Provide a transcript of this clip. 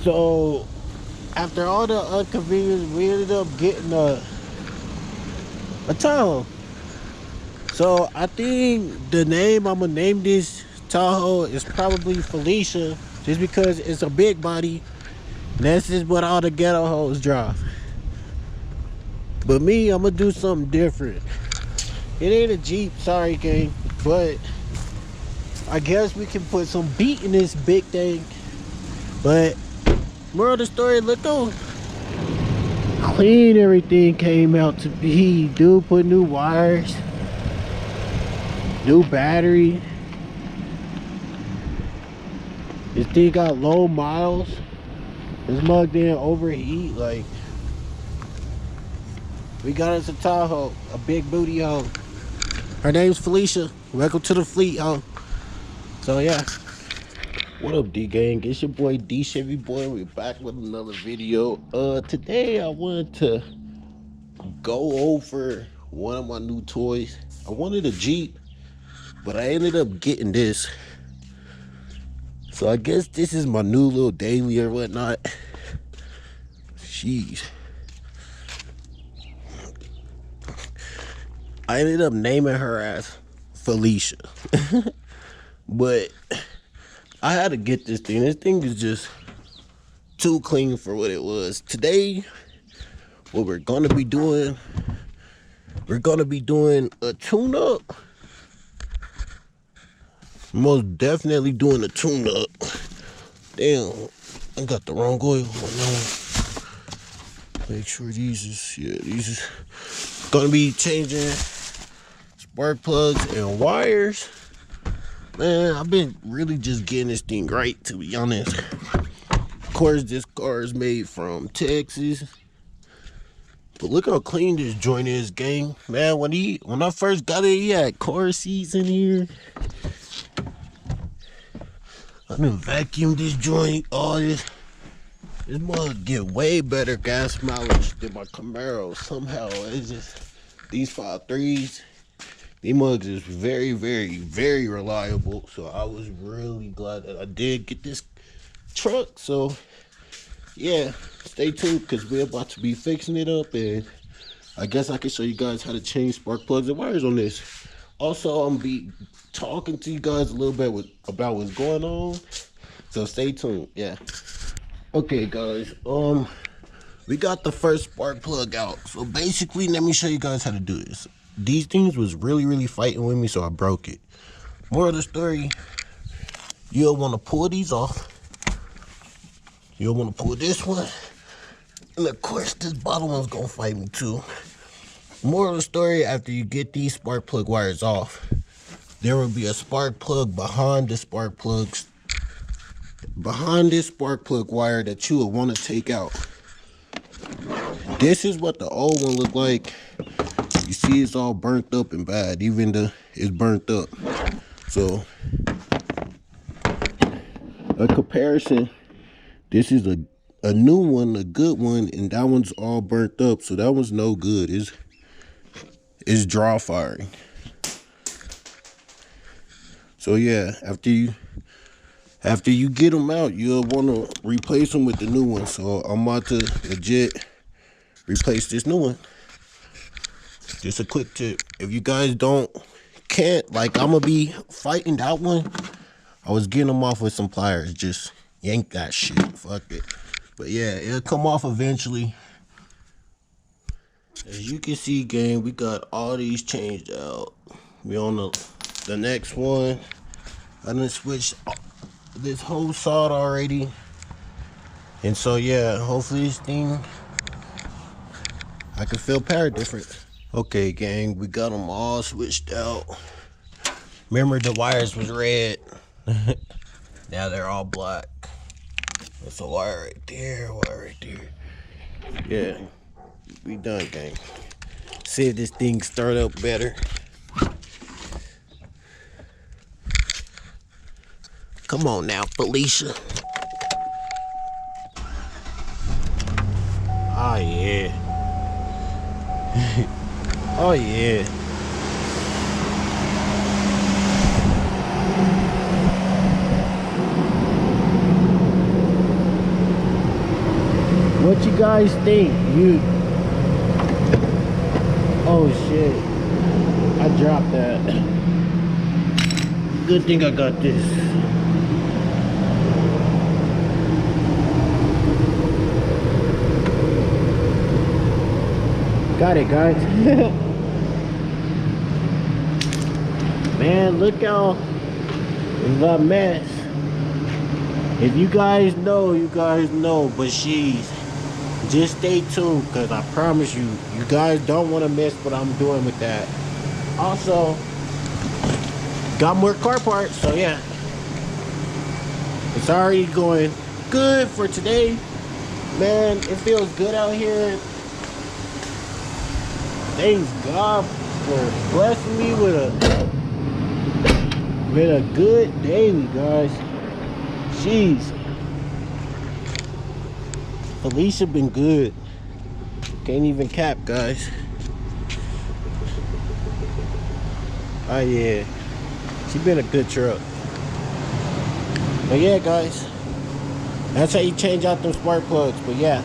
So after all the inconvenience, we ended up getting a Tahoe. So I think the name I'm gonna name this Tahoe is probably Felicia, just because it's a big body. And that's just what all the ghetto hoes drive. But me, I'm gonna do something different. It ain't a Jeep, sorry gang, but I guess we can put some beat in this big thing. But moral of the story, look how clean everything came out to be. Dude put new wires, new battery. This thing got low miles. This mug didn't overheat. Like, we got us a Tahoe, a big booty hoe. Her name's Felicia. Welcome to the fleet, ho. So yeah. What up, D gang? It's your boy D Chevy Boy. We're back with another video. Today I wanted to go over one of my new toys. I wanted a Jeep, but I ended up getting this. So I guess this is my new little daily or whatnot. Jeez. I ended up naming her as Felicia. But I had to get this thing. This thing is just too clean for what it was. Today, what we're gonna be doing a tune-up. Most definitely doing a tune-up. Damn, I got the wrong oil. Make sure these is gonna be changing spark plugs and wires. Man, I've been really just getting this thing right, to be honest. Of course, this car is made from Texas. But look how clean this joint is, gang. Man, when I first got it, he had car seats in here. I done vacuumed this joint, all this. This mug get way better gas mileage than my Camaro. Somehow, it's just, these 5.3s, these mugs is very, very, very reliable. So I was really glad that I did get this truck. So yeah, stay tuned because we're about to be fixing it up, and I guess I can show you guys how to change spark plugs and wires on this. Also, I'm gonna be talking to you guys a little bit about what's going on, so stay tuned. Yeah. Okay guys, we got the first spark plug out. So basically, let me show you guys how to do this. These things was really fighting with me, so I broke it. Moral of the story, you'll want to pull these off. You'll want to pull this one, and of course this bottom one's gonna fight me too. Moral of the story, after you get these spark plug wires off, there will be a spark plug behind this spark plug wire that you will want to take out. This is what the old one looked like. You see, it's all burnt up and bad. Even it's burnt up. So a comparison, this is a new one, a good one, and that one's all burnt up. So that one's no good. It's draw firing. So yeah, after you get them out, you'll want to replace them with the new one. So I'm about to legit replace this new one. Just a quick tip. If you guys can't, like, I'm gonna be fighting that one. I was getting them off with some pliers. Just yank that shit. Fuck it. But yeah, it'll come off eventually. As you can see, gang, we got all these changed out. We on the next one. I done switched this whole sod already. And so yeah, hopefully this thing, I can feel power difference. Okay gang, we got them all switched out. Remember the wires was red. Now they're all black. That's a wire right there, Yeah, we done, gang. See if this thing start up better. Come on now, Felicia. Oh yeah. Oh yeah. guys think you... Oh shit, I dropped that. Good thing I got this. Got it, guys. Man, look out the mess. If you guys know, you guys know. But she's... Just stay tuned, because I promise you, you guys don't want to miss what I'm doing with that. Also, got more car parts, so yeah. It's already going good for today. Man, it feels good out here. Thanks God for blessing me with a good daily, guys. Jeez. Felicia been good. Can't even cap, guys. Oh yeah, she been a good truck. But yeah, guys, that's how you change out them spark plugs. But yeah.